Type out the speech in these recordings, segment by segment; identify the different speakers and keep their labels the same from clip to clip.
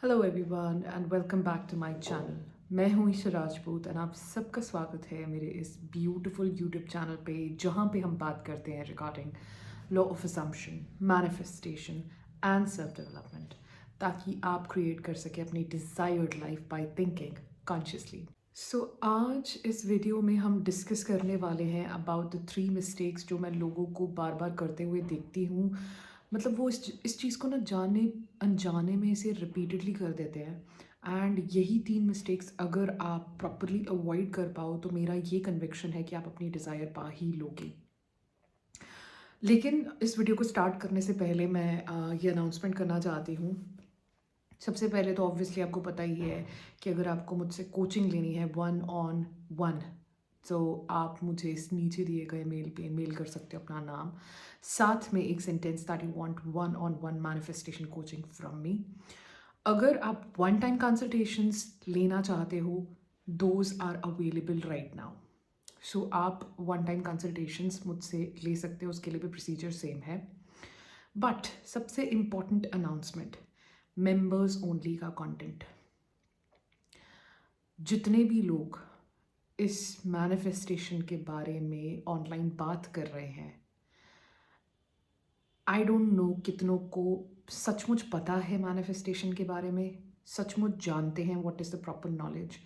Speaker 1: Hello everyone and welcome back to my channel. मैं हूँ Isha Rajput and आप सबका स्वागत है मेरे इस ब्यूटीफुल यूट्यूब चैनल पे, जहाँ पे हम बात करते हैं regarding law of assumption, manifestation and self development, ताकि आप क्रिएट कर सके अपनी desired life by thinking consciously. So आज इस वीडियो में हम डिस्कस करने वाले हैं अबाउट द 3 मिस्टेक्स जो मैं लोगों को बार बार करते हुए देखती हूँ। मतलब वो इस चीज़ को ना जाने अनजाने में इसे रिपीटेडली कर देते हैं। एंड यही 3 मिस्टेक्स अगर आप प्रॉपरली अवॉइड कर पाओ तो मेरा ये कन्विक्शन है कि आप अपनी डिज़ायर पा ही लोगे। लेकिन इस वीडियो को स्टार्ट करने से पहले मैं ये अनाउंसमेंट करना चाहती हूँ। सबसे पहले तो ऑब्वियसली आपको पता ही है कि अगर आपको मुझसे कोचिंग लेनी है 1-on-1, तो आप मुझे इस नीचे दिए गए मेल पे मेल कर सकते हो अपना नाम, साथ में एक sentence that you want 1-on-1 manifestation coaching from me. अगर आप वन टाइम कंसल्टेशंस लेना चाहते हो, those are available right now. So आप वन टाइम कंसल्टेशंस मुझसे ले सकते हो, उसके लिए भी प्रोसीजर सेम है। बट सबसे इम्पॉर्टेंट अनाउंसमेंट, मेंबर्स ओनली का कंटेंट। जितने भी लोग इस मैनिफेस्टेशन के बारे में ऑनलाइन बात कर रहे हैं, आई डोंट नो कितनों को सचमुच पता है मैनिफेस्टेशन के बारे में, सचमुच जानते हैं what is the proper knowledge,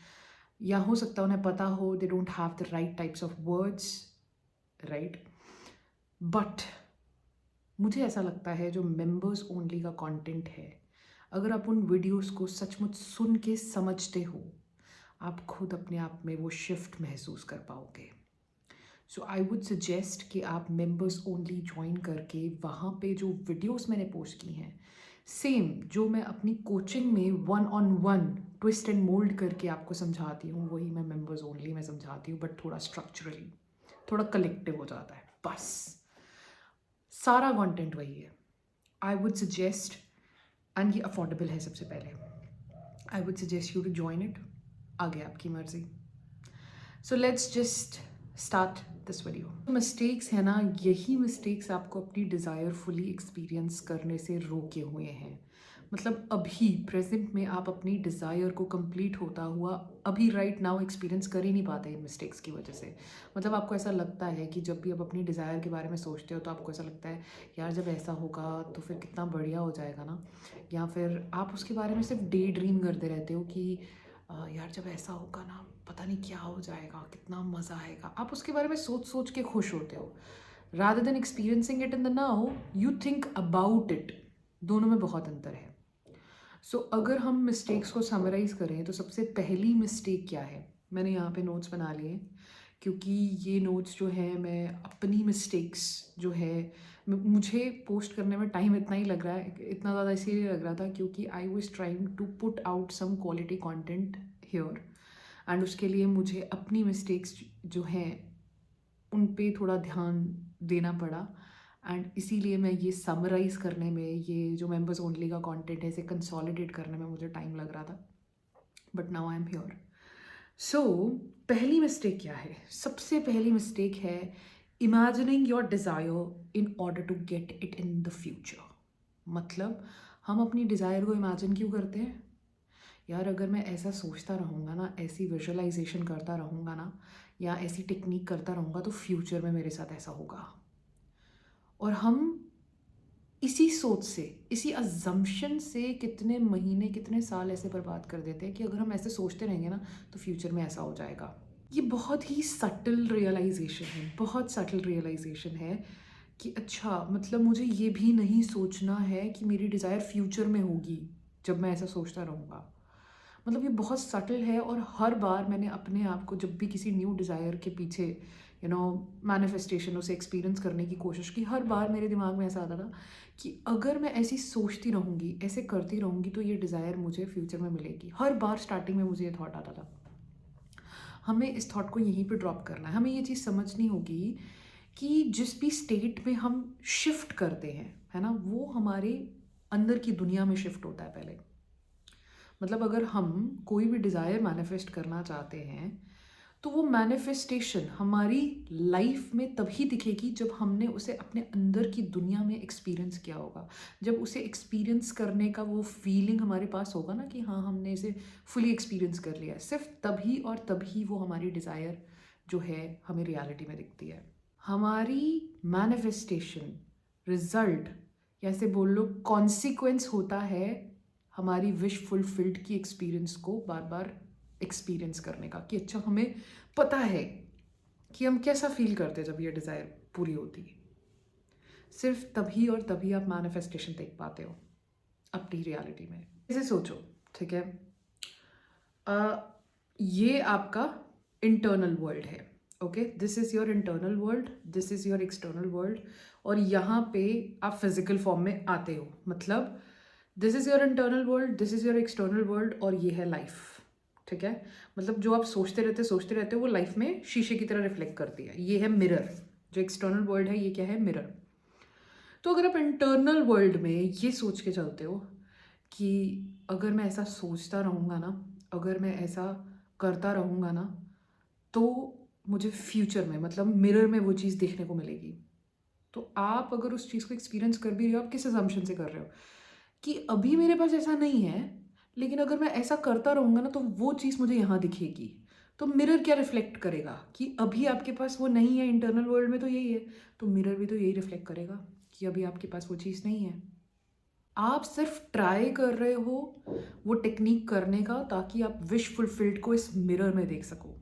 Speaker 1: या हो सकता है उन्हें पता हो, they don't have the right types of words, right. But मुझे ऐसा लगता है जो मेंबर्स ओनली का कंटेंट है, अगर आप उन वीडियोस को सचमुच सुन के समझते हो, आप खुद अपने आप में वो शिफ्ट महसूस कर पाओगे। सो आई वुड सजेस्ट कि आप मेंबर्स ओनली ज्वाइन करके वहाँ पे जो वीडियोस मैंने पोस्ट की हैं, सेम जो मैं अपनी कोचिंग में 1-on-1 ट्विस्ट एंड मोल्ड करके आपको समझाती हूँ, वही मैं मेंबर्स ओनली में समझाती हूँ, बट थोड़ा स्ट्रक्चरली, थोड़ा कलेक्टिव हो जाता है बस। सारा कंटेंट वही है। आई वुड सजेस्ट, एंड ये अफोर्डेबल है सबसे पहले, I would suggest you to join it. आगे आपकी मर्जी। So let's just start this video. Mistakes है ना, यही मिस्टेक्स आपको अपनी डिज़ायर फुली एक्सपीरियंस करने से रोके हुए हैं। मतलब अभी प्रेजेंट में आप अपनी डिज़ायर को कंप्लीट होता हुआ अभी राइट नाउ एक्सपीरियंस कर ही नहीं पाते इन मिस्टेक्स की वजह से। मतलब आपको ऐसा लगता है कि जब भी आप अपनी डिज़ायर के बारे में सोचते हो तो आपको ऐसा लगता है यार जब ऐसा होगा तो फिर कितना बढ़िया हो जाएगा ना, या फिर आप उसके बारे में सिर्फ डे ड्रीम करते रहते हो कि यार जब ऐसा होगा ना पता नहीं क्या हो जाएगा, कितना मज़ा आएगा। आप उसके बारे में सोच सोच के खुश होते हो, rather than experiencing it in the now you think about it. दोनों में बहुत अंतर है। सो अगर हम मिस्टेक्स को समराइज़ करें तो सबसे पहली मिस्टेक क्या है, मैंने यहाँ पे नोट्स बना लिए, क्योंकि ये नोट्स जो है मैं अपनी मिस्टेक्स जो है मुझे पोस्ट करने में टाइम इतना ही लग रहा है, इतना ज़्यादा इसीलिए लग रहा था क्योंकि I was trying to put out some quality content here, and उसके लिए मुझे अपनी मिस्टेक्स जो हैं उन पे थोड़ा ध्यान देना पड़ा। एंड इसीलिए मैं ये समराइज़ करने में, ये जो मेंबर्स ओनली का कंटेंट है इसे कंसोलिडेट करने में मुझे टाइम लग रहा था, but now I am here. So पहली मिस्टेक क्या है? सबसे पहली मिस्टेक है imagining your desire in order to get it in the future. मतलब हम अपनी डिज़ायर को इमेजिन क्यों करते हैं? यार अगर मैं ऐसा सोचता रहूँगा ना, ऐसी विजुअलाइजेशन करता रहूँगा ना, या ऐसी टेक्निक करता रहूँगा तो फ्यूचर में मेरे साथ ऐसा होगा। और हम इसी सोच से, इसी अजम्पशन से कितने महीने, कितने साल ऐसे बर्बाद कर देते हैं कि अगर हम ऐसे सोचते रहेंगे ना तो फ्यूचर में ऐसा हो जाएगा। ये बहुत ही सटल रियलाइजेशन है, बहुत सटल रियलाइजेशन है कि अच्छा मतलब मुझे ये भी नहीं सोचना है कि मेरी डिज़ायर फ्यूचर में होगी जब मैं ऐसा सोचता रहूँगा। मतलब ये बहुत सटल है, और हर बार मैंने अपने आप को जब भी किसी न्यू डिज़ायर के पीछे मैनिफेस्टेशन उसे एक्सपीरियंस करने की कोशिश की, हर बार मेरे दिमाग में ऐसा आता था कि अगर मैं ऐसी सोचती रहूँगी, ऐसे करती रहूँगी तो ये डिज़ायर मुझे फ्यूचर में मिलेगी। हर बार स्टार्टिंग में मुझे ये थॉट आता था। हमें इस थॉट को यहीं पे ड्रॉप करना है। हमें ये चीज़ समझनी होगी कि जिस भी स्टेट में हम शिफ्ट करते हैं, है ना, वो हमारे अंदर की दुनिया में शिफ्ट होता है पहले। मतलब अगर हम कोई भी डिज़ायर मैनिफेस्ट करना चाहते हैं तो वो मैनिफेस्टेशन हमारी लाइफ में तभी दिखेगी जब हमने उसे अपने अंदर की दुनिया में एक्सपीरियंस किया होगा। जब उसे एक्सपीरियंस करने का वो फीलिंग हमारे पास होगा ना कि हाँ, हमने इसे फुली एक्सपीरियंस कर लिया है, सिर्फ तभी और तभी वो हमारी डिज़ायर जो है हमें रियलिटी में दिखती है। हमारी मैनिफेस्टेशन रिजल्ट या ऐसे बोल लो कॉन्सिक्वेंस होता है हमारी विश फुलफिल्ड की एक्सपीरियंस को बार बार एक्सपीरियंस करने का, कि अच्छा हमें पता है कि हम कैसा फील करते हैं जब ये डिज़ायर पूरी होती है। सिर्फ तभी और तभी आप मैनिफेस्टेशन देख पाते हो अपनी रियलिटी में। ऐसे सोचो, ठीक है, ये आपका इंटरनल वर्ल्ड है, okay, this is your internal world, this is your external world, और यहाँ पे आप फिजिकल फॉर्म में आते हो। मतलब this is your internal world, this is your external world, और ये है लाइफ, ठीक है। मतलब जो आप सोचते रहते हो वो लाइफ में शीशे की तरह रिफ्लेक्ट करती है। ये है मिरर, जो एक्सटर्नल वर्ल्ड है ये क्या है, मिरर। तो अगर आप इंटरनल वर्ल्ड में ये सोच के चलते हो कि अगर मैं ऐसा सोचता रहूँगा ना, अगर मैं ऐसा करता रहूँगा ना, तो मुझे फ्यूचर में मतलब मिरर में वो चीज़ देखने को मिलेगी। तो आप अगर उस चीज़ को एक्सपीरियंस कर भी रहे हो, आप किस असम्पशन से कर रहे हो कि अभी मेरे पास ऐसा नहीं है, लेकिन अगर मैं ऐसा करता रहूँगा ना तो वो चीज़ मुझे यहाँ दिखेगी। तो मिरर क्या रिफ्लेक्ट करेगा कि अभी आपके पास वो नहीं है, इंटरनल वर्ल्ड में तो यही है, तो मिरर भी तो यही रिफ्लेक्ट करेगा कि अभी आपके पास वो चीज़ नहीं है। आप सिर्फ ट्राई कर रहे हो वो टेक्निक करने का ताकि आप विश फुलफिल्ड को इस मिरर में देख सको,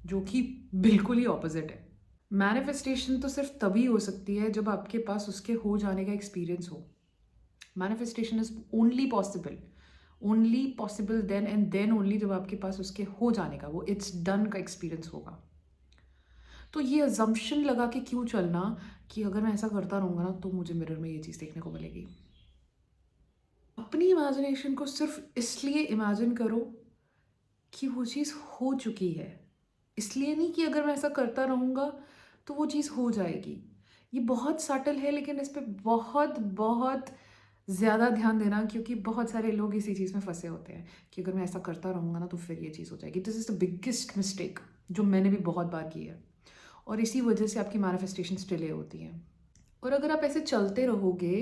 Speaker 1: जो कि बिल्कुल ही ऑपोजिट है। मैनिफेस्टेशन तो सिर्फ तभी हो सकती है जब आपके पास उसके हो जाने का एक्सपीरियंस हो। Manifestation is only possible then and then only जब आपके पास उसके हो जाने का, वो इट्स डन का एक्सपीरियंस होगा। तो ये अजम्पशन लगा के क्यों चलना कि अगर मैं ऐसा करता रहूँगा ना तो मुझे मिरर में ये चीज़ देखने को मिलेगी। अपनी इमेजिनेशन को सिर्फ इसलिए इमेजिन करो कि वो चीज़ हो चुकी है, इसलिए नहीं कि अगर मैं ऐसा करता रहूँगा तो वो चीज़ हो जाएगी। ये बहुत सटल है, लेकिन इस पे बहुत बहुत ज़्यादा ध्यान देना, क्योंकि बहुत सारे लोग इसी चीज़ में फंसे होते हैं कि अगर मैं ऐसा करता रहूँगा ना तो फिर ये चीज़ हो जाएगी। This is the biggest mistake जो मैंने भी बहुत बार की है, और इसी वजह से आपकी मैनिफेस्टेशंस डिले होती हैं। और अगर आप ऐसे चलते रहोगे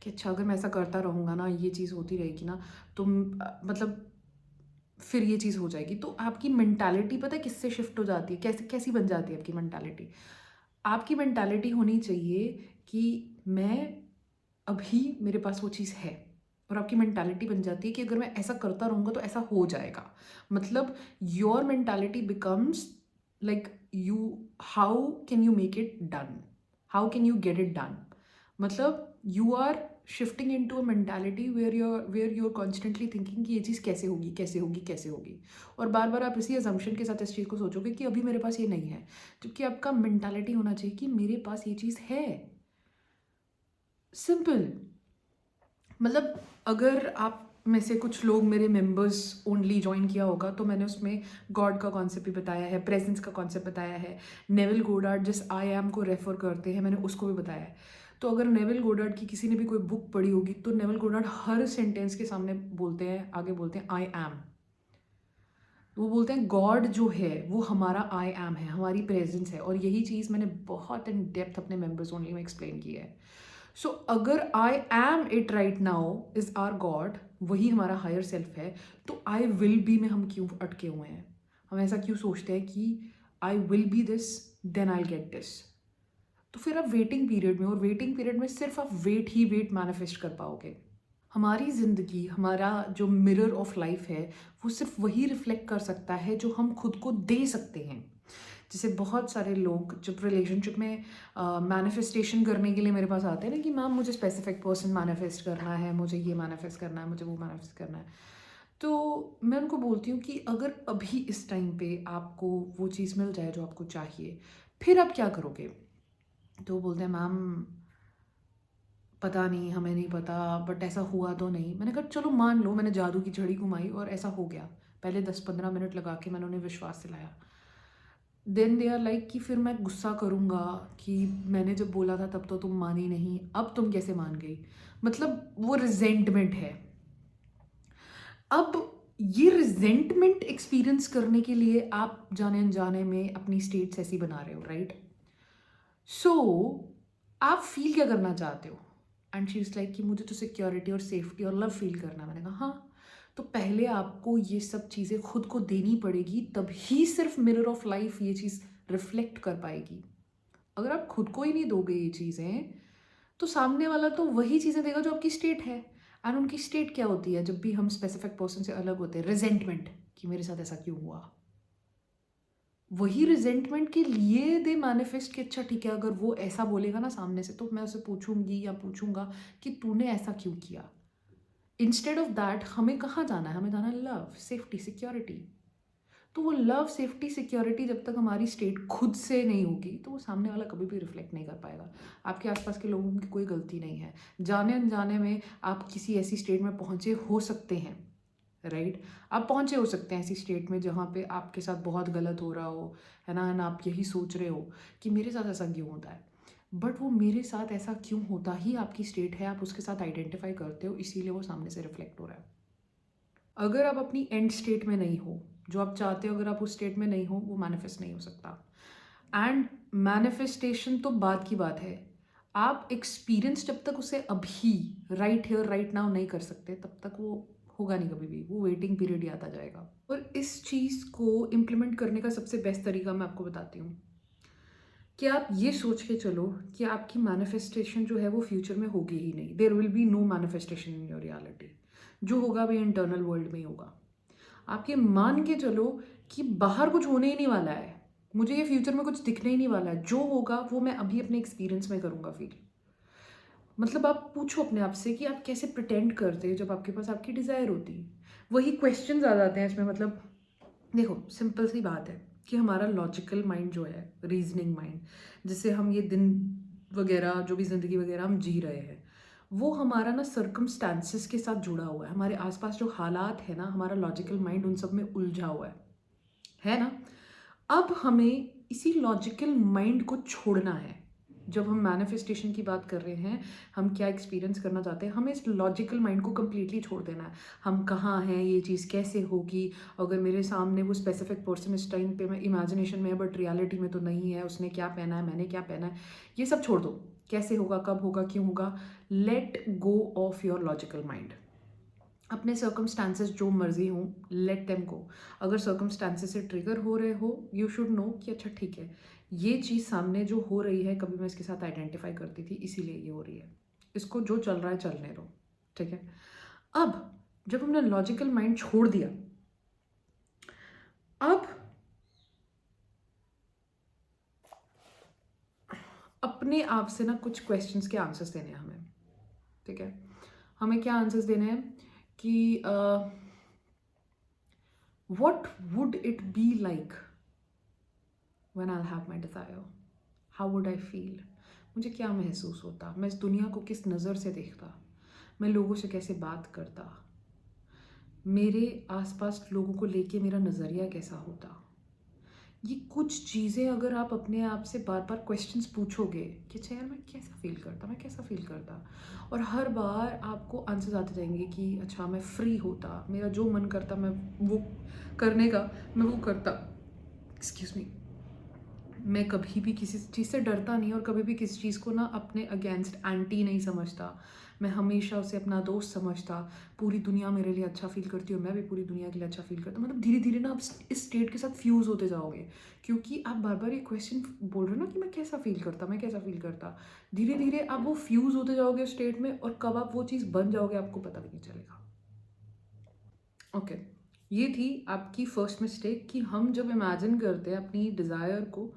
Speaker 1: कि अच्छा अगर मैं ऐसा करता रहूँगा ना ये चीज़ होती रहेगी ना, तो मतलब फिर ये चीज़ हो जाएगी, तो आपकी मेंटालिटी पता है किससे शिफ्ट हो जाती है, कैसी बन जाती है आपकी मेंटालिटी। आपकी मेंटालिटी होनी चाहिए कि मैं अभी मेरे पास वो चीज़ है, और आपकी मेंटालिटी बन जाती है कि अगर मैं ऐसा करता रहूँगा तो ऐसा हो जाएगा। मतलब your mentality becomes like you, how can you make it done, how can you get it done. मतलब you are shifting into a mentality where you are constantly thinking कि ये चीज़ कैसे होगी, कैसे होगी, कैसे होगी, और बार बार आप इसी अजम्पशन के साथ इस चीज़ को सोचोगे कि अभी मेरे पास ये नहीं है, जबकि आपका मेंटालिटी होना चाहिए कि मेरे पास ये चीज़ है। सिंपल। मतलब अगर आप में से कुछ लोग मेरे मेंबर्स ओनली ज्वाइन किया होगा तो मैंने उसमें गॉड का कॉन्सेप्ट भी बताया है, प्रेजेंस का कॉन्सेप्ट बताया है, नेविल गोडार्ड जिस आई एम को रेफर करते हैं मैंने उसको भी बताया है। तो अगर नेविल गोडार्ड की किसी ने भी कोई बुक पढ़ी होगी तो नेविल गोडार्ड हर सेंटेंस के सामने बोलते हैं, आगे बोलते हैं आई एम। वो बोलते हैं गॉड जो है वो हमारा आई एम है, हमारी प्रेजेंस है, और यही चीज़ मैंने बहुत इन डेप्थ अपने मेंबर्स ओनली में एक्सप्लेन की है। सो अगर I am it right now is our god, वही हमारा हायर सेल्फ है, तो आई विल बी में हम क्यों अटके हुए हैं? हम ऐसा क्यों सोचते हैं कि I will be this then I get this? तो फिर आप वेटिंग पीरियड में, और वेटिंग पीरियड में सिर्फ आप वेट ही वेट मैनिफेस्ट कर पाओगे। हमारी ज़िंदगी, हमारा जो मिरर ऑफ लाइफ है वो सिर्फ वही रिफ्लेक्ट कर सकता है जो हम खुद को दे सकते हैं। जैसे बहुत सारे लोग जब रिलेशनशिप में मैनिफेस्टेशन करने के लिए मेरे पास आते हैं ना कि मैम मुझे स्पेसिफिक पर्सन मैनिफेस्ट करना है, मुझे ये मैनिफेस्ट करना है, मुझे वो मैनिफेस्ट करना है, तो मैं उनको बोलती हूँ कि अगर अभी इस टाइम पे आपको वो चीज़ मिल जाए जो आपको चाहिए, फिर आप क्या करोगे? तो वो बोलते हैं मैम पता नहीं, हमें नहीं पता, बट ऐसा हुआ तो नहीं। मैंने कहा चलो मान लो मैंने जादू की छड़ी घुमाई और ऐसा हो गया, पहले 10-15 मिनट लगा के मैंने उन्हें विश्वास दिलाया। देन दे आर लाइक कि फिर मैं गुस्सा करूँगा कि मैंने जब बोला था तब तो तुम मानी नहीं, अब तुम कैसे मान गई? मतलब वो रिजेंटमेंट है। अब ये रिजेंटमेंट एक्सपीरियंस करने के लिए आप जाने अनजाने में अपनी स्टेट्स ऐसी बना रहे हो, राइट? सो आप फील क्या करना चाहते हो? एंड शी इज़ लाइक कि मुझे तो सिक्योरिटी और सेफ्टी और लव फील करना है। मैंने कहा हाँ, तो पहले आपको ये सब चीज़ें खुद को देनी पड़ेगी, तभी सिर्फ मिरर ऑफ लाइफ ये चीज़ रिफ्लेक्ट कर पाएगी। अगर आप खुद को ही नहीं दोगे ये चीज़ें, तो सामने वाला तो वही चीज़ें देगा जो आपकी स्टेट है। एंड उनकी स्टेट क्या होती है जब भी हम स्पेसिफिक पर्सन से अलग होते हैं? रिजेंटमेंट, कि मेरे साथ ऐसा क्यों हुआ। वही रिजेंटमेंट के लिए दे मैनिफेस्ट कि अच्छा ठीक है, अगर वो ऐसा बोलेगा ना सामने से, तो मैं उसे पूछूंगी या पूछूंगा कि तूने ऐसा क्यों किया। इंस्टेड ऑफ दैट हमें कहाँ जाना है? हमें जाना है लव, सेफ्टी, सिक्योरिटी। तो वो लव, सेफ्टी, सिक्योरिटी जब तक हमारी स्टेट खुद से नहीं होगी, तो वो सामने वाला कभी भी रिफ्लेक्ट नहीं कर पाएगा। आपके आसपास के लोगों की कोई गलती नहीं है। जाने अनजाने में आप किसी ऐसी स्टेट में पहुंचे हो सकते हैं, राइट? आप पहुंचे हो सकते हैं ऐसी स्टेट में जहाँ पे आपके साथ बहुत गलत हो रहा हो, है ना? एंड आप यही सोच रहे हो कि मेरे साथ ऐसा क्यों होता है। बट वो मेरे साथ ऐसा क्यों होता ही आपकी स्टेट है, आप उसके साथ आइडेंटिफाई करते हो, इसीलिए वो सामने से रिफ्लेक्ट हो रहा है। अगर आप अपनी एंड स्टेट में नहीं हो, जो आप चाहते हो, अगर आप उस स्टेट में नहीं हो, वो मैनिफेस्ट नहीं हो सकता। एंड मैनिफेस्टेशन तो बात की बात है, आप एक्सपीरियंस जब तक उसे अभी राइट हियर राइट नाउ नहीं कर सकते, तब तक वो होगा नहीं कभी भी। वो वेटिंग पीरियड ही आता जाएगा। और इस चीज़ को इम्प्लीमेंट करने का सबसे बेस्ट तरीका मैं आपको बताती हूँ कि आप ये सोच के चलो कि आपकी मैनिफेस्टेशन जो है वो फ्यूचर में होगी ही नहीं। There will be no manifestation in your reality. जो होगा भी इंटरनल वर्ल्ड में ही होगा। आप ये मान के चलो कि बाहर कुछ होने ही नहीं वाला है, मुझे ये फ्यूचर में कुछ दिखने ही नहीं वाला है। जो होगा वो मैं अभी अपने एक्सपीरियंस में करूँगा फील। मतलब आप पूछो अपने आप से कि आप कैसे प्रिटेंड करते हैं जब आपके पास आपकी डिज़ायर होती है। वही क्वेश्चंस आ जाते हैं इसमें। मतलब देखो, सिंपल सी बात है कि हमारा लॉजिकल माइंड जो है, रीजनिंग माइंड, जिससे हम ये दिन वगैरह जो भी ज़िंदगी वगैरह हम जी रहे हैं, वो हमारा ना सर्कमस्टांसेस के साथ जुड़ा हुआ है। हमारे आसपास जो हालात है ना, हमारा लॉजिकल माइंड उन सब में उलझा हुआ है ना? अब हमें इसी लॉजिकल माइंड को छोड़ना है। जब हम मैनिफेस्टेशन की बात कर रहे हैं, हम क्या एक्सपीरियंस करना चाहते हैं, हमें इस लॉजिकल माइंड को कम्प्लीटली छोड़ देना है। हम कहाँ हैं, ये चीज़ कैसे होगी, अगर मेरे सामने वो स्पेसिफिक पर्सन इस टाइम पे, मैं इमेजिनेशन में है बट रियलिटी में तो नहीं है, उसने क्या पहना है, मैंने क्या पहना है, ये सब छोड़ दो। कैसे होगा, कब होगा, क्यों होगा, let go of your logical mind. अपने सर्कमस्टांसेस जो मर्जी हों, लेट देम गो। अगर सर्कमस्टांसेस से ट्रिगर हो रहे हो, यू शुड नो कि अच्छा ठीक है, ये चीज़ सामने जो हो रही है, कभी मैं इसके साथ आइडेंटिफाई करती थी, इसीलिए ये हो रही है। इसको जो चल रहा है चलने दो, ठीक है? अब जब हमने लॉजिकल माइंड छोड़ दिया, अब अपने आप से ना कुछ क्वेश्चंस के आंसर्स देने हैं हमें, ठीक है? हमें क्या आंसर्स देने हैं कि what would it be like when I'll have my desire? How would I feel? मुझे क्या महसूस होता, मैं इस दुनिया को किस नज़र से देखता, मैं लोगों से कैसे बात करता, मेरे आसपास लोगों को लेके मेरा नज़रिया कैसा होता। ये कुछ चीज़ें अगर आप अपने आप से बार बार क्वेश्चंस पूछोगे कि अच्छा यार, मैं कैसा फील करता, मैं कैसा फील करता, और हर बार आपको आंसर्स आते जाएंगे कि अच्छा मैं फ्री होता, मेरा जो मन करता मैं वो करने का, मैं वो करता। Excuse me. मैं कभी भी किसी चीज़ से डरता नहीं, और कभी भी किसी चीज़ को ना अपने अगेंस्ट एंटी नहीं समझता। मैं हमेशा उसे अपना दोस्त समझता। पूरी दुनिया मेरे लिए अच्छा फील करती हूँ, मैं भी पूरी दुनिया के लिए अच्छा फील करता हूँ। मतलब धीरे धीरे ना आप इस स्टेट के साथ फ्यूज़ होते जाओगे, क्योंकि आप बार बार ये क्वेश्चन बोल रहे हो ना कि मैं कैसा फील करता, मैं कैसा फील करता। धीरे धीरे आप वो फ्यूज़ होते जाओगे उस स्टेट में, और कब आप वो चीज़ बन जाओगे आपको पता भी नहीं चलेगा। ओके, ये थी आपकी फर्स्ट मिस्टेक कि हम जब इमेजिन करते हैं अपनी डिज़ायर को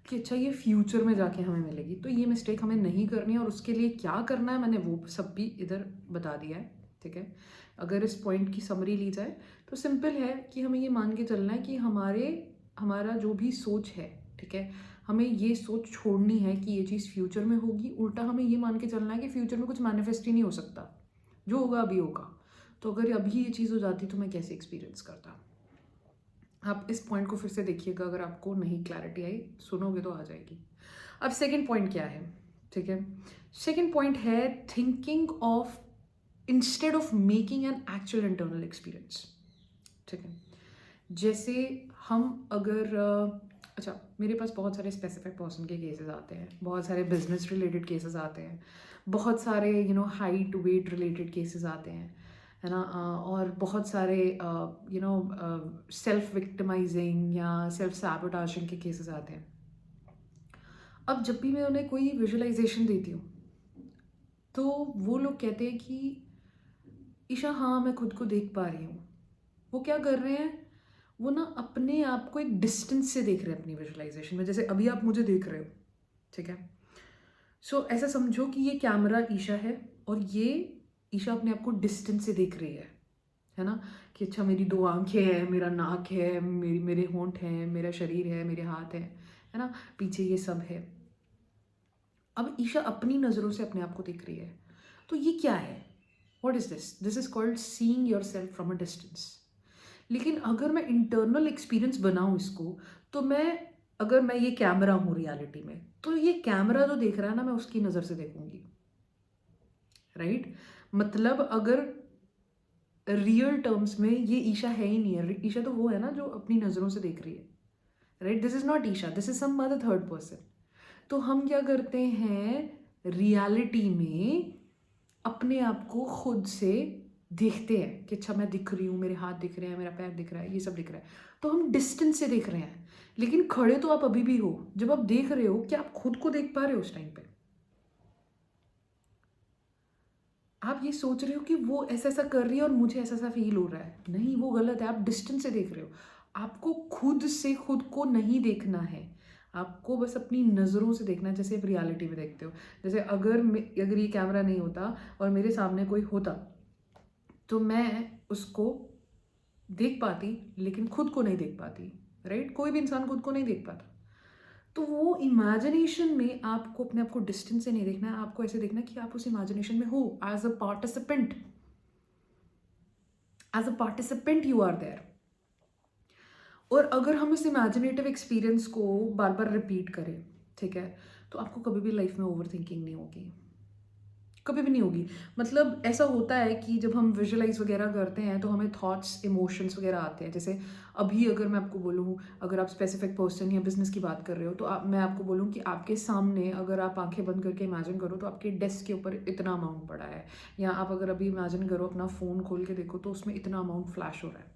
Speaker 1: कि अच्छा ये फ्यूचर में जाके हमें मिलेगी, तो ये मिस्टेक हमें नहीं करनी है। और उसके लिए क्या करना है मैंने वो सब भी इधर बता दिया है, ठीक है? अगर इस पॉइंट की समरी ली जाए तो सिंपल है कि हमें ये मान के चलना है कि हमारा जो भी सोच है, ठीक है, हमें ये सोच छोड़नी है कि ये चीज़ फ्यूचर में होगी। उल्टा हमें ये मान के चलना है कि फ्यूचर में कुछ मैनिफेस्ट ही नहीं हो सकता, जो होगा अभी होगा। तो अगर अभी ये चीज़ हो जाती तो मैं कैसे एक्सपीरियंस करता। आप इस पॉइंट को फिर से देखिएगा, अगर आपको नहीं क्लैरिटी आई, सुनोगे तो आ जाएगी। अब सेकंड पॉइंट क्या है, ठीक है? सेकंड पॉइंट है thinking of instead of making an actual internal experience. ठीक है। जैसे हम अगर अच्छा, मेरे पास बहुत सारे स्पेसिफिक पर्सन के केसेस आते हैं, बहुत सारे बिजनेस रिलेटेड केसेस आते हैं, बहुत सारे हाइट वेट रिलेटेड केसेस आते हैं, है ना, और बहुत सारे सेल्फ विक्टिमाइजिंग या सेल्फ सैबोटाजिंग के केसेस आते हैं। अब जब भी मैं उन्हें कोई विजुअलाइजेशन देती हूँ तो वो लोग कहते हैं कि ईशा, हाँ मैं खुद को देख पा रही हूँ। वो क्या कर रहे हैं, वो ना अपने आप को एक डिस्टेंस से देख रहे हैं अपनी विजुअलाइजेशन में, जैसे अभी आप मुझे देख रहे हो, ठीक है। सो ऐसा समझो कि ये कैमरा ईशा है और ये ईशा अपने आप को डिस्टेंस से देख रही है ना, कि अच्छा मेरी 2 आंखें हैं, मेरा नाक है, मेरे होंठ हैं, मेरा शरीर है, मेरे हाथ हैं, है ना, पीछे ये सब है। अब ईशा अपनी नज़रों से अपने आप को देख रही है। तो ये क्या है, what is this? This is called seeing your self from a distance. लेकिन अगर मैं इंटरनल एक्सपीरियंस बनाऊं इसको, तो अगर मैं ये कैमरा हूँ रियलिटी में, तो ये कैमरा जो देख रहा है ना, मैं उसकी नज़र से देखूंगी, राइट। मतलब अगर रियल टर्म्स में ये ईशा है ही नहीं है, ईशा तो वो है ना जो अपनी नज़रों से देख रही है, right. This is not Isha, this is some other third person. तो हम क्या करते हैं रियलिटी में, अपने आप को खुद से देखते हैं कि अच्छा मैं दिख रही हूँ, मेरे हाथ दिख रहे हैं, मेरा पैर दिख रहा है, ये सब दिख रहा है। तो हम डिस्टेंस से देख रहे हैं, लेकिन खड़े तो आप अभी भी हो। जब आप देख रहे हो, क्या आप खुद को देख पा रहे हो उस टाइम पे? आप ये सोच रहे हो कि वो ऐसा ऐसा कर रही है और मुझे ऐसा ऐसा फील हो रहा है, नहीं, वो गलत है। आप डिस्टेंस से देख रहे हो। आपको खुद से खुद को नहीं देखना है, आपको बस अपनी नज़रों से देखना है, जैसे आप रियलिटी में देखते हो। जैसे अगर ये कैमरा नहीं होता और मेरे सामने कोई होता, तो मैं उसको देख पाती, लेकिन खुद को नहीं देख पाती, राइट। कोई भी इंसान खुद को नहीं देख पाता। तो वो इमेजिनेशन में आपको अपने आप को डिस्टेंस से नहीं देखना है, आपको ऐसे देखना है कि आप उस इमेजिनेशन में हो, as a participant. As a participant you are there. और अगर हम इस इमेजिनेटिव एक्सपीरियंस को बार बार रिपीट करें, ठीक है, तो आपको कभी भी लाइफ में ओवर थिंकिंग नहीं होगी, कभी भी नहीं होगी। मतलब ऐसा होता है कि जब हम विजुअलाइज वगैरह करते हैं तो हमें थॉट्स इमोशंस वगैरह आते हैं। जैसे अभी अगर मैं आपको बोलूँ, अगर आप स्पेसिफिक पर्सन या बिजनेस की बात कर रहे हो, तो मैं आपको बोलूँ कि आपके सामने अगर आप आंखें बंद करके इमेजिन करो, तो आपके डेस्क के ऊपर इतना अमाउंट पड़ा है। या आप अगर अभी इमेजिन करो, अपना फ़ोन खोल के देखो तो उसमें इतना अमाउंट फ्लैश हो रहा है,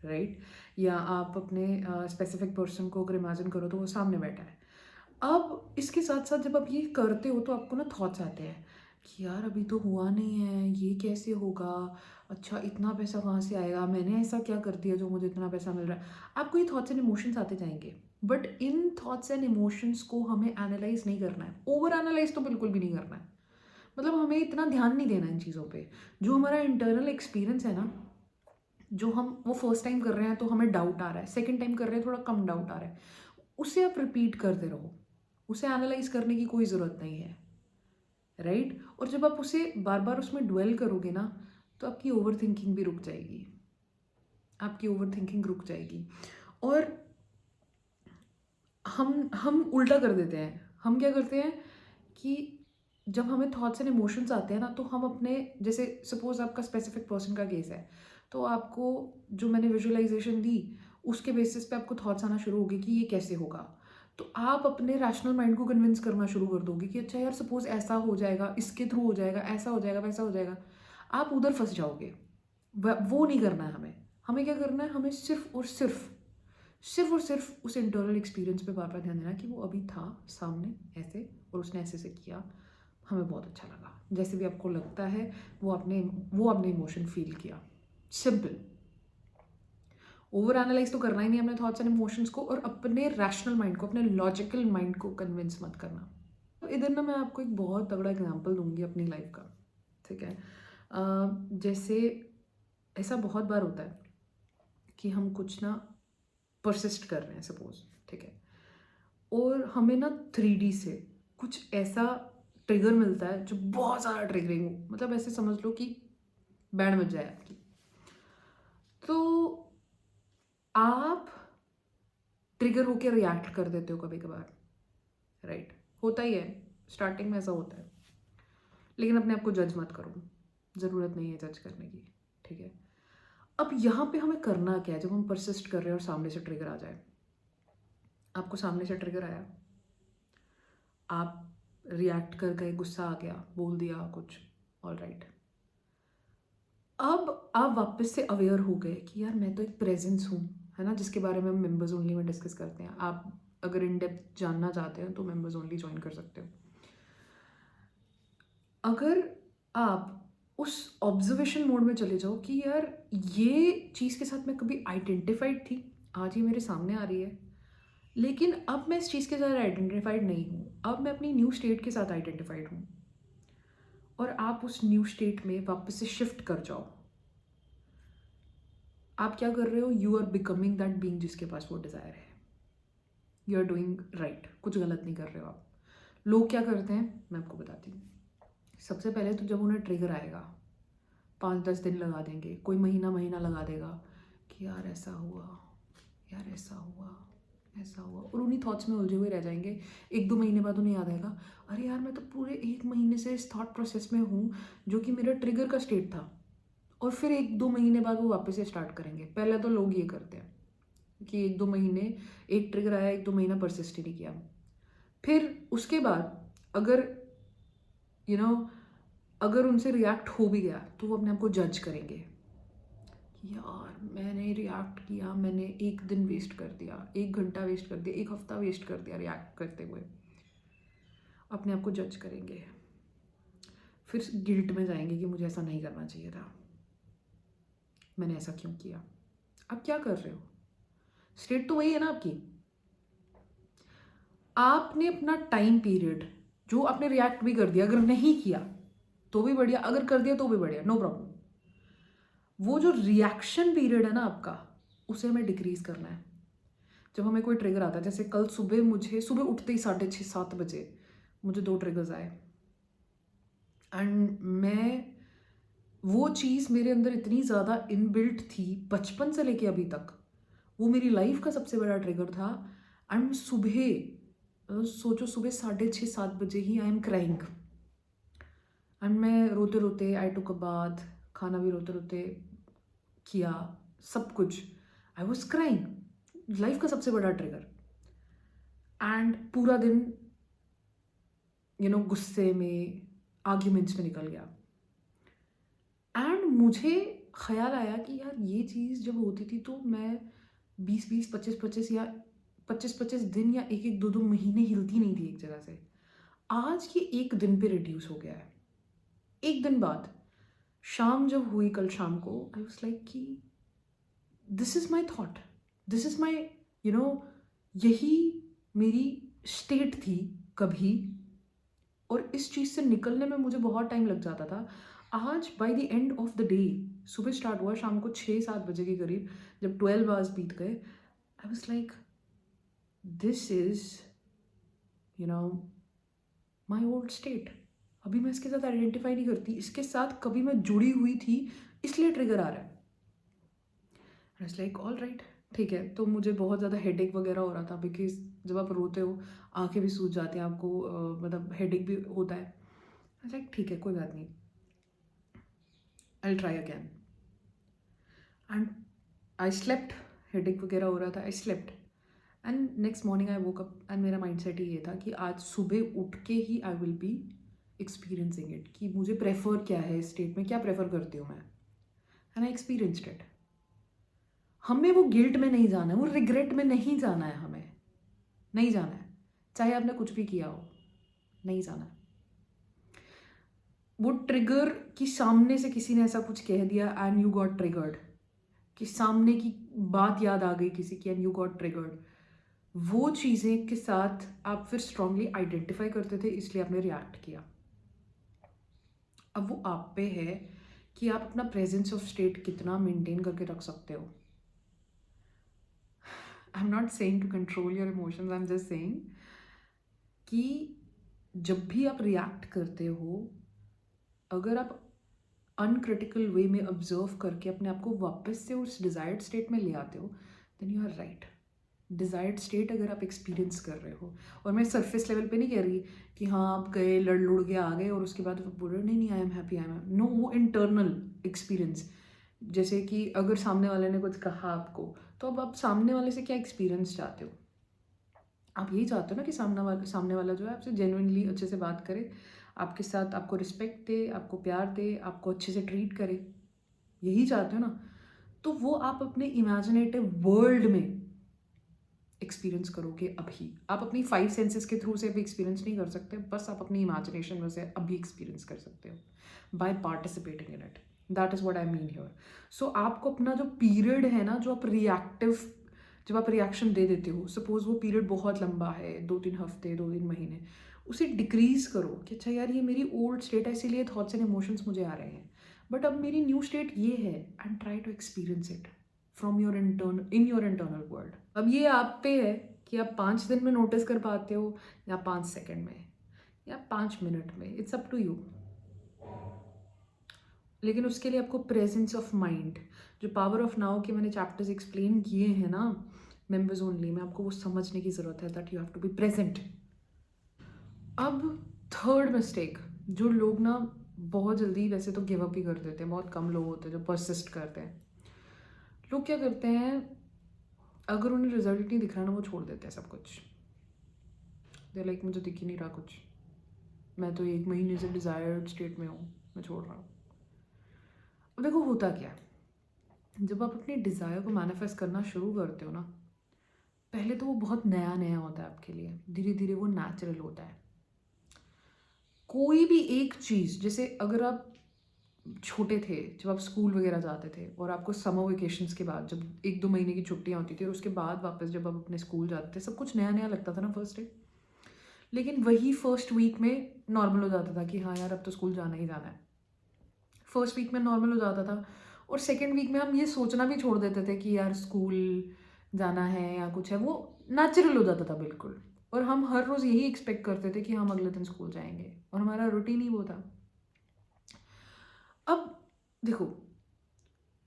Speaker 1: राइट। या आप अपने स्पेसिफिक पर्सन को अगर इमेजिन करो तो वो सामने बैठा है। अब इसके साथ साथ जब आप ये करते हो तो आपको ना थॉट्स आते हैं कि यार अभी तो हुआ नहीं है, ये कैसे होगा, अच्छा इतना पैसा कहाँ से आएगा, मैंने ऐसा क्या कर दिया जो मुझे इतना पैसा मिल रहा है। आपको ये थॉट्स एंड इमोशंस आते जाएंगे, but in thoughts and emotions को हमें एनालाइज नहीं करना है, ओवर एनालाइज तो बिल्कुल भी नहीं करना है। मतलब हमें इतना ध्यान नहीं देना इन चीज़ों पे। जो हमारा इंटरनल एक्सपीरियंस है ना, जो हम वो फर्स्ट टाइम कर रहे हैं तो हमें डाउट आ रहा है, सेकंड टाइम कर रहे हैं थोड़ा कम डाउट आ रहा है, उसे आप रिपीट करते रहो। उसे एनालाइज करने की कोई ज़रूरत नहीं है, राइट। और जब आप उसे बार बार उसमें ड्वेल करोगे ना, तो आपकी ओवर थिंकिंग भी रुक जाएगी, आपकी ओवर थिंकिंग रुक जाएगी। और हम उल्टा कर देते हैं। हम क्या करते हैं कि जब हमें थॉट्स एंड इमोशंस आते हैं ना, तो हम अपने, जैसे सपोज आपका स्पेसिफिक पर्सन का केस है, तो आपको जो मैंने विजुअलाइजेशन दी उसके बेसिस पे आपको थॉट्स आना शुरू हो गए कि ये कैसे होगा। तो आप अपने रैशनल माइंड को कन्विंस करना शुरू कर दोगे कि अच्छा यार सपोज ऐसा हो जाएगा, इसके थ्रू हो जाएगा, ऐसा हो जाएगा, वैसा हो जाएगा। आप उधर फंस जाओगे। वो नहीं करना है हमें। हमें क्या करना है, हमें सिर्फ उस इंटरनल एक्सपीरियंस पे बार बार ध्यान देना कि वो अभी था सामने ऐसे और उसने ऐसे से किया, हमें बहुत अच्छा लगा। जैसे भी आपको लगता है वो आपने इमोशन फील किया। सिंपल। ओवर एनालाइज तो करना ही नहीं अपने थॉट्स एंड इमोशंस को, और अपने रैशनल माइंड को, अपने लॉजिकल माइंड को कन्विंस मत करना। तो इधर ना मैं आपको एक बहुत तगड़ा एग्जाम्पल दूंगी अपनी लाइफ का, ठीक है। जैसे ऐसा बहुत बार होता है कि हम कुछ ना परसिस्ट कर रहे हैं सपोज, ठीक है, और हमें ना 3D से कुछ ऐसा ट्रिगर मिलता है जो बहुत ज़्यादा ट्रिगरिंग हो, मतलब ऐसे समझ लो कि बैंड बज जाए आपकी। तो आप ट्रिगर होकर रिएक्ट कर देते हो कभी कभार, राइट। होता ही है, स्टार्टिंग में ऐसा होता है। लेकिन अपने आप को जज मत करो, ज़रूरत नहीं है जज करने की, ठीक है। अब यहाँ पे हमें करना क्या है जब हम परसिस्ट कर रहे हैं और सामने से ट्रिगर आ जाए? आपको सामने से ट्रिगर आया, आप रिएक्ट कर गए, गुस्सा आ गया, बोल दिया कुछ, ऑलराइट। अब आप वापस से अवेयर हो गए कि यार मैं तो एक प्रेजेंस हूँ, है ना, जिसके बारे में हम मेंबर्स ओनली में डिस्कस करते हैं। आप अगर इन डेप्थ जानना चाहते हैं तो मेंबर्स ओनली ज्वाइन कर सकते हो। अगर आप उस ऑब्जर्वेशन मोड में चले जाओ कि यार ये चीज़ के साथ मैं कभी आइडेंटिफाइड थी, आज ये मेरे सामने आ रही है, लेकिन अब मैं इस चीज़ के साथ आइडेंटिफाइड नहीं हूँ, अब मैं अपनी न्यू स्टेट के साथ आइडेंटिफाइड हूँ, और आप उस न्यू स्टेट में वापस से शिफ्ट कर जाओ। आप क्या कर रहे हो? You are becoming that being जिसके पास वो डिज़ायर है। यू आर डूइंग राइट, कुछ गलत नहीं कर रहे हो आप। लोग क्या करते हैं, मैं आपको बताती हूँ। सबसे पहले तो जब उन्हें ट्रिगर आएगा 5-10 दिन लगा देंगे, कोई महीना लगा देगा कि यार ऐसा हुआ, यार ऐसा हुआ, ऐसा हुआ, और उन्हीं थॉट्स में उलझे हुए रह जाएंगे। 1-2 महीने बाद उन्हें याद आएगा, अरे यार मैं तो पूरे 1 महीने से इस थॉट प्रोसेस में हूँ जो कि मेरा ट्रिगर का स्टेट था। और फिर 1-2 महीने बाद वो वापस से स्टार्ट करेंगे। पहले तो लोग ये करते हैं कि 1-2 महीने, एक ट्रिगर आया, 1-2 महीना परसिस्ट ही नहीं किया। फिर उसके बाद अगर अगर उनसे रिएक्ट हो भी गया तो वो अपने आप को जज करेंगे कि यार मैंने रिएक्ट किया, मैंने 1 दिन वेस्ट कर दिया, 1 घंटा वेस्ट कर दिया, 1 हफ्ता वेस्ट कर दिया रिएक्ट करते हुए। अपने आप को जज करेंगे, फिर गिल्ट में जाएंगे कि मुझे ऐसा नहीं करना चाहिए था, मैंने ऐसा क्यों किया। आप क्या कर रहे हो? स्टेट तो वही है ना आपकी। आपने अपना टाइम पीरियड, जो आपने रिएक्ट भी कर दिया, अगर नहीं किया तो भी बढ़िया, अगर कर दिया तो भी बढ़िया, नो प्रॉब्लम। वो जो रिएक्शन पीरियड है ना आपका, उसे हमें डिक्रीज करना है। जब हमें कोई ट्रिगर आता है, जैसे कल सुबह मुझे सुबह उठते ही 6:30-7 बजे मुझे 2 ट्रिगर्स आए, एंड मैं वो चीज़ मेरे अंदर इतनी ज़्यादा इनबिल्ट थी बचपन से लेके अभी तक, वो मेरी लाइफ का सबसे बड़ा ट्रिगर था। एंड सुबह सोचो, सुबह 6:30-7 बजे ही आई एम क्राइंग, एंड मैं रोते रोते आई टुक अ बाथ, खाना भी रोते रोते किया, सब कुछ, आई वॉज क्राइंग, लाइफ का सबसे बड़ा ट्रिगर। एंड पूरा दिन गुस्से में, आर्ग्यूमेंट्स में निकल गया। एंड मुझे ख्याल आया कि यार ये चीज़ जब होती थी तो मैं 20-20, 25-25 या 25-25 दिन या 1-1, 2-2 महीने हिलती नहीं थी एक जगह से। आज ये 1 दिन पे रिड्यूस हो गया है। 1 दिन बाद शाम जब हुई कल शाम को, आई वाज लाइक कि this is my thought, this is my यही मेरी स्टेट थी कभी, और इस चीज़ से निकलने में मुझे बहुत टाइम लग जाता था। आज by the end of the day, सुबह स्टार्ट हुआ, शाम को 6-7 बजे के करीब जब 12 आवर्स बीत गए, I was like this is my old state. अभी मैं इसके साथ आइडेंटिफाई नहीं करती, इसके साथ कभी मैं जुड़ी हुई थी, इसलिए ट्रिगर आ रहा है। I was like all right, ठीक है। तो मुझे बहुत ज़्यादा हेडेक वगैरह हो रहा था, बिकॉज जब आप रोते हो आंखें भी सूज जाती हैं, आपको मतलब हेडेक भी होता है। लाइक ठीक है, कोई बात नहीं, I will try again. And I slept, headache वगैरह हो रहा था, I slept, and next morning I woke up, and मेरा माइंड सेट ही ये था कि आज सुबह उठ के ही I will be experiencing it, कि मुझे प्रेफर क्या है इस स्टेट में, क्या प्रेफर करती हूँ मैं, एंड आई एक्सपीरियंस्ड इट। हमें वो गिल्ट में नहीं जाना है, वो रिग्रेट में नहीं जाना है, हमें नहीं जाना है, चाहे आपने कुछ भी किया हो, नहीं जाना है। वो ट्रिगर कि सामने से किसी ने ऐसा कुछ कह दिया एंड यू गॉट ट्रिगर्ड, कि सामने की बात याद आ गई किसी की एंड यू गॉट ट्रिगर्ड, वो चीज़ें के साथ आप फिर स्ट्रांगली आइडेंटिफाई करते थे, इसलिए आपने रिएक्ट किया। अब वो आप पे है कि आप अपना प्रेजेंस ऑफ स्टेट कितना मेंटेन करके रख सकते हो। I am not saying to control your emotions, I am just saying कि जब भी आप रिएक्ट करते हो, अगर आप अनक्रिटिकल वे में ऑब्जर्व करके अपने आप को वापस से उस डिज़ायर्ड स्टेट में ले आते हो, then you are right. Desired state अगर आप एक्सपीरियंस कर रहे हो, और मैं सरफेस लेवल पे नहीं कह रही कि हाँ आप गए, लड़ लुड़ के आ गए और उसके बाद बोल रहे हो नहीं नहीं I am happy, I am no, वो इंटरनल एक्सपीरियंस जैसे कि अगर सामने वाले ने कुछ कहा आपको, तो अब आप सामने वाले से क्या एक्सपीरियंस चाहते हो? आप यही चाहते हो ना कि सामने वाला जो है आपसे जेन्युइनली अच्छे से बात करे, आपके साथ आपको रिस्पेक्ट दे, आपको प्यार दे, आपको अच्छे से ट्रीट करे। यही चाहते हो ना? तो वो आप अपने इमेजिनेटिव वर्ल्ड में एक्सपीरियंस करोगे अभी। आप अपनी 5 सेंसेस के थ्रू से अभी एक्सपीरियंस नहीं कर सकते, बस आप अपनी इमेजिनेशन में से अभी एक्सपीरियंस कर सकते हो by participating in it. That is what I mean here. So आपको अपना जो पीरियड है ना, जब आप रिएक्शन दे देते हो, सपोज वो पीरियड बहुत लंबा है, 2-3 हफ्ते, 2-3 महीने, उसे डिक्रीज करो कि अच्छा यार ये मेरी ओल्ड स्टेट है, इसीलिए थॉट्स एंड इमोशंस मुझे आ रहे हैं, बट अब मेरी न्यू स्टेट ये है, and try to experience it from your internal world. अब ये आप पे है कि आप 5 दिन में नोटिस कर पाते हो, या 5 सेकंड में, या 5 मिनट में, इट्स अप टू यू। लेकिन उसके लिए आपको प्रेजेंस ऑफ माइंड, जो पावर ऑफ नाउ के मैंने चैप्टर्स एक्सप्लेन किए हैं ना मेंबर्स ओनली में, आपको वो समझने की ज़रूरत है, that you have to be present. अब थर्ड मिस्टेक, जो लोग ना बहुत जल्दी वैसे तो गिव अप ही कर देते हैं, बहुत कम लोग होते हैं जो परसिस्ट करते हैं। लोग क्या करते हैं, अगर उन्हें रिजल्ट नहीं दिख रहा ना, वो छोड़ देते हैं सब कुछ। दे लाइक मुझे दिख ही नहीं रहा कुछ, मैं तो 1 महीने से डिज़ायर्ड स्टेट में हूँ, मैं छोड़ रहा हूँ। अब देखो होता क्या है, जब आप अपने डिज़ायर को मैनिफेस्ट करना शुरू करते हो ना, पहले तो वो बहुत नया नया होता है आपके लिए, धीरे धीरे वो नेचुरल होता है। कोई भी एक चीज़, जैसे अगर आप छोटे थे, जब आप स्कूल वगैरह जाते थे और आपको समर वेकेशंस के बाद जब 1-2 महीने की छुट्टियां होती थी, और उसके बाद वापस जब आप अपने स्कूल जाते थे, सब कुछ नया नया लगता था ना फर्स्ट डे। लेकिन वही फर्स्ट वीक में नॉर्मल हो जाता था कि हाँ यार अब तो स्कूल जाना ही जाना है। फर्स्ट वीक में नॉर्मल हो जाता था, और सेकेंड वीक में हम ये सोचना भी छोड़ देते थे कि यार स्कूल जाना है या कुछ है, वो नेचुरल हो जाता था बिल्कुल। और हम हर रोज़ यही एक्सपेक्ट करते थे कि हम अगले दिन स्कूल जाएंगे, और हमारा रूटीन ही वो था। अब देखो,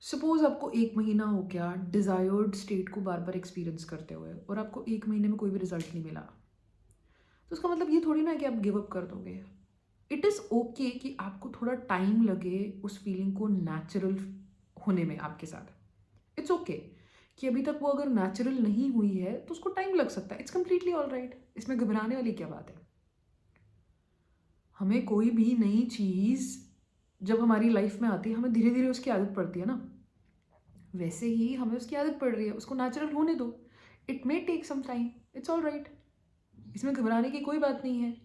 Speaker 1: सपोज आपको 1 महीना हो गया डिज़ायर्ड स्टेट को बार बार एक्सपीरियंस करते हुए, और आपको 1 महीने में कोई भी रिजल्ट नहीं मिला, तो उसका मतलब ये थोड़ी ना है कि आप गिव अप कर दोगे। इट इज़ ओके कि आपको थोड़ा टाइम लगे उस फीलिंग को नेचुरल होने में आपके साथ। इट्स ओके कि अभी तक वो अगर नेचुरल नहीं हुई है तो उसको टाइम लग सकता है, इट्स कम्प्लीटली ऑल राइट। इसमें घबराने वाली क्या बात है। हमें कोई भी नई चीज़ जब हमारी लाइफ में आती है, हमें धीरे धीरे उसकी आदत पड़ती है ना, वैसे ही हमें उसकी आदत पड़ रही है, उसको नेचुरल होने दो। It may take some time, it's all right. इसमें घबराने की कोई बात नहीं है।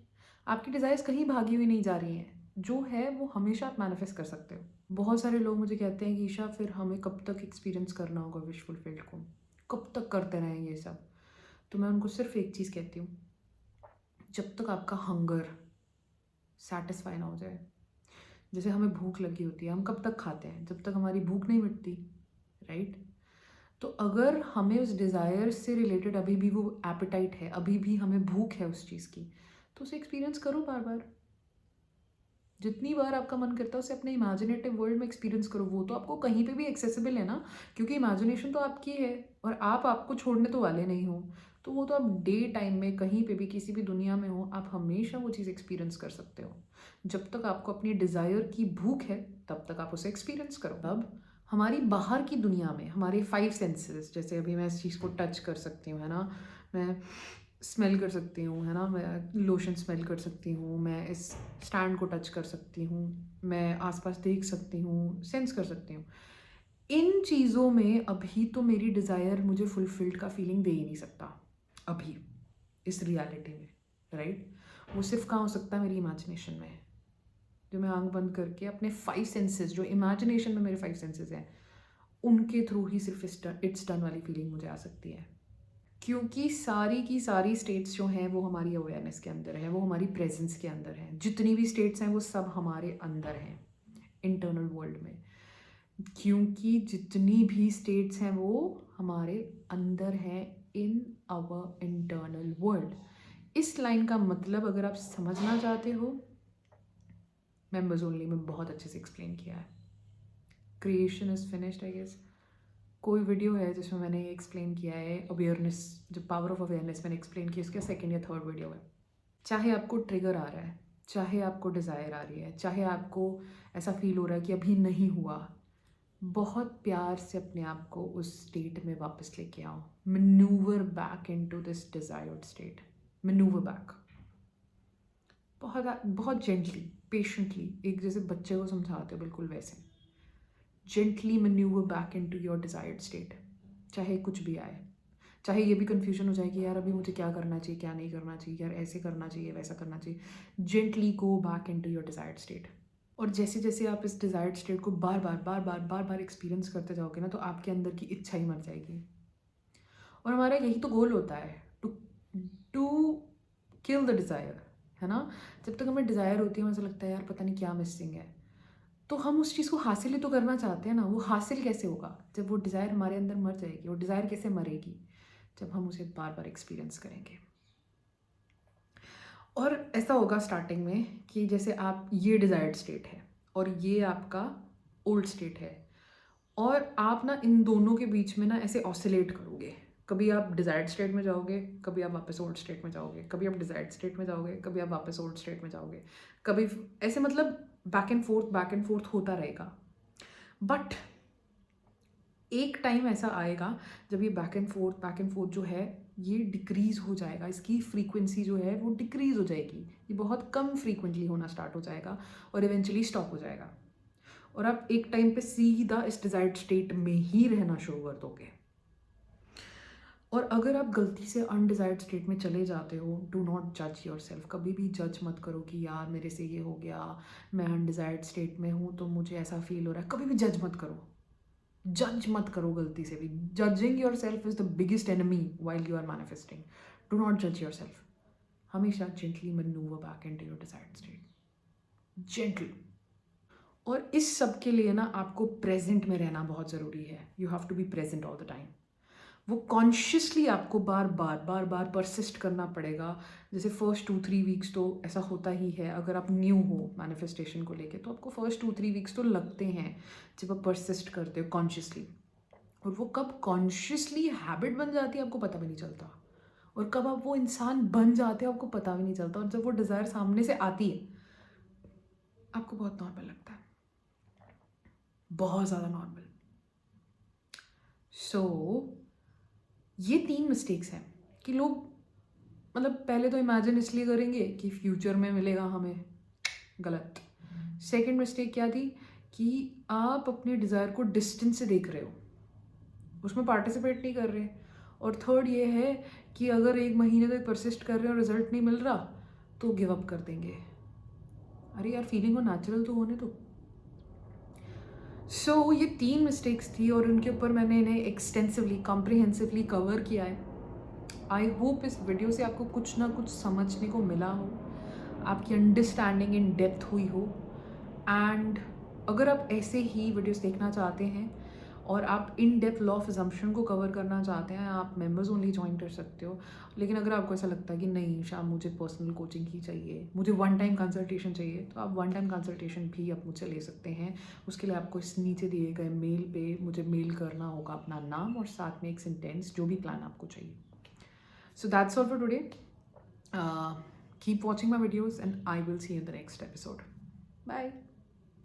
Speaker 1: आपकी डिज़ायर्स कहीं भागी हुई नहीं जा रही हैं, जो है वो हमेशा आप मैनिफेस्ट कर सकते हो। बहुत सारे लोग मुझे कहते हैं कि ईशा फिर हमें कब तक एक्सपीरियंस करना होगा विश फुलफिल्ड को, कब तक करते रहें ये सब। तो मैं उनको सिर्फ एक चीज़ कहती हूँ, जब तक आपका हंगर सेटिस्फाई ना हो जाए। जैसे हमें भूख लगी होती है, हम कब तक खाते हैं, जब तक हमारी भूख नहीं मिटती, राइट। तो अगर हमें उस डिज़ायर से रिलेटेड अभी भी वो एपेटाइट है, अभी भी हमें भूख है उस चीज़ की, तो उसे एक्सपीरियंस करो बार बार। जितनी बार आपका मन करता है उसे अपने इमेजिनेटिव वर्ल्ड में एक्सपीरियंस करो। वो तो आपको कहीं पे भी एक्सेसिबल है ना, क्योंकि इमेजिनेशन तो आपकी है, और आप आपको छोड़ने तो वाले नहीं हो। तो वो तो आप डे टाइम में कहीं पे भी किसी भी दुनिया में हो, आप हमेशा वो चीज़ एक्सपीरियंस कर सकते हो। जब तक आपको अपनी डिज़ायर की भूख है, तब तक आप उसे एक्सपीरियंस करो। अब हमारी बाहर की दुनिया में हमारे 5 सेंसेस, जैसे अभी मैं इस चीज़ को टच कर सकती हूँ, है ना, मैं स्मेल कर सकती हूँ, है ना, मैं लोशन स्मेल कर सकती हूँ, मैं इस स्टैंड को टच कर सकती हूँ, मैं आसपास देख सकती हूँ, सेंस कर सकती हूँ। इन चीज़ों में अभी तो मेरी डिज़ायर मुझे फुलफिल्ड का फीलिंग दे ही नहीं सकता अभी इस रियलिटी में, राइट। वो सिर्फ कहाँ हो सकता है, मेरी इमेजिनेशन में, जो मैं आंख बंद करके अपने 5 सेंसेस, जो इमेजिनेशन में मेरे 5 सेंसेस हैं, उनके थ्रू ही सिर्फ इट्स डन वाली फीलिंग मुझे आ सकती है। क्योंकि सारी की सारी स्टेट्स जो हैं वो हमारी अवेयरनेस के अंदर है, वो हमारी प्रेजेंस के अंदर है। जितनी भी स्टेट्स हैं वो सब हमारे अंदर हैं इंटरनल वर्ल्ड में। क्योंकि जितनी भी स्टेट्स हैं वो हमारे अंदर हैं इन आवर इंटरनल वर्ल्ड। इस लाइन का मतलब अगर आप समझना चाहते हो, मेंबर्स ओनली में बहुत अच्छे से एक्सप्लेन किया है। Creation is finished I guess. कोई वीडियो है जिसमें मैंने ये एक्सप्लेन किया है, अवेयरनेस, जो पावर ऑफ अवेयरनेस मैंने एक्सप्लेन किया, उसका 2nd या 3rd वीडियो है। चाहे आपको ट्रिगर आ रहा है, चाहे आपको डिज़ायर आ रही है, चाहे आपको ऐसा फील हो रहा है कि अभी नहीं हुआ, बहुत प्यार से अपने आप को उस स्टेट में वापस लेके आओ. Manoeuvre back into this desired state. Manoeuvre back. बहुत बहुत जेंटली, पेशेंटली, एक जैसे बच्चे को समझाते हो बिल्कुल वैसे. Gently manoeuvre back into your desired state. चाहे कुछ भी आए, चाहे ये भी कन्फ्यूजन हो जाए कि यार अभी मुझे क्या करना चाहिए, क्या नहीं करना चाहिए, यार ऐसे करना चाहिए, वैसा करना चाहिए. Gently go back into your desired state. और जैसे जैसे आप इस डिजायर्ड स्टेट को बार बार बार बार बार बार एक्सपीरियंस करते जाओगे ना, तो आपके अंदर की इच्छा ही मर जाएगी. और हमारा यही तो गोल होता है, to to kill the desire, है ना. जब तक हमें डिज़ायर होती है, हमें ऐसा लगता है यार पता नहीं क्या मिसिंग है, तो हम उस चीज़ को हासिल ही तो करना चाहते हैं ना. वो हासिल कैसे होगा? जब वो डिज़ायर हमारे अंदर मर जाएगी. वो डिज़ायर कैसे मरेगी? जब हम उसे बार बार एक्सपीरियंस करेंगे. और ऐसा होगा स्टार्टिंग में कि जैसे आप, ये डिज़ायर्ड स्टेट है और ये आपका ओल्ड स्टेट है, और आप ना इन दोनों के बीच में ना ऐसे ऑसिलेट करोगे. कभी आप डिज़ायर्ड स्टेट में जाओगे, कभी आप वापस ओल्ड स्टेट में जाओगे, कभी आप डिज़ायर्ड स्टेट में जाओगे, कभी आप वापस ओल्ड स्टेट में जाओगे, कभी ऐसे, मतलब बैक एंड फोर्थ होता रहेगा. बट एक टाइम ऐसा आएगा जब ये बैक एंड फोर्थ जो है ये डिक्रीज़ हो जाएगा. इसकी फ्रीक्वेंसी जो है वो डिक्रीज़ हो जाएगी. ये बहुत कम फ्रीक्वेंटली होना स्टार्ट हो जाएगा और इवेंचुअली स्टॉप हो जाएगा. और आप एक टाइम पे सीधा इस डिजायर्ड स्टेट में ही रहना शुरू कर दोगे. और अगर आप गलती से अनडिजायर्ड स्टेट में चले जाते हो, डू नॉट जज योर सेल्फ. कभी भी जज मत करो कि यार मेरे से ये हो गया, मैं अनडिजायर्ड स्टेट में हूँ तो मुझे ऐसा फील हो रहा है. कभी भी जज मत करो. जज मत करो गलती से भी. Judging yourself is the biggest enemy while you are manifesting. Do not जज योर सेल्फ. हमेशा gently manoeuvre back into your desired state. Gently. और इस सब के लिए ना आपको प्रेजेंट में रहना बहुत ज़रूरी है. You have to be present all the time. वो कॉन्शियसली आपको बार बार बार बार परसिस्ट करना पड़ेगा. जैसे फर्स्ट 2-3 वीक्स तो ऐसा होता ही है. अगर आप न्यू हो मैनिफेस्टेशन को लेके, तो आपको फर्स्ट 2-3 वीक्स तो लगते हैं जब आप परसिस्ट करते हो कॉन्शियसली. और वो कब कॉन्शियसली हैबिट बन जाती है आपको पता भी नहीं चलता. और कब आप वो इंसान बन जाते हो आपको पता भी नहीं चलता. और जब वो डिज़ायर सामने से आती है आपको बहुत नॉर्मल लगता है. बहुत ज़्यादा नॉर्मल. सो ये 3 मिस्टेक्स हैं कि लोग, मतलब पहले तो इमेजिन इसलिए करेंगे कि फ्यूचर में मिलेगा हमें. गलत. सेकंड मिस्टेक क्या थी कि आप अपने डिज़ायर को डिस्टेंस से देख रहे हो, उसमें पार्टिसिपेट नहीं कर रहे. और थर्ड ये है कि अगर 1 महीने तक परसिस्ट कर रहे हैं और रिजल्ट नहीं मिल रहा तो गिव अप कर देंगे. अरे यार फीलिंग को नेचुरल तो होने दो. सो ये 3 मिस्टेक्स थी और उनके ऊपर मैंने इन्हें एक्सटेंसिवली, कॉम्प्रिहेंसिवली कवर किया है. आई होप इस वीडियो से आपको कुछ ना कुछ समझने को मिला हो, आपकी अंडरस्टैंडिंग इन डेप्थ हुई हो. एंड अगर आप ऐसे ही वीडियोस देखना चाहते हैं और आप in depth law of assumption को कवर करना चाहते हैं, आप मेंबर्स ओनली ज्वाइन कर सकते हो. लेकिन अगर आपको ऐसा लगता है कि नहीं शाम मुझे पर्सनल कोचिंग ही चाहिए, मुझे 1 टाइम कंसल्टेशन चाहिए, तो आप 1 टाइम कंसल्टेशन भी आप मुझसे ले सकते हैं. उसके लिए आपको इस नीचे दिए गए मेल पे मुझे मेल करना होगा अपना नाम और साथ में एक सेंटेंस, जो भी प्लान आपको चाहिए. So that's all for today. Keep watching my videos and I will see you in the next episode. Bye.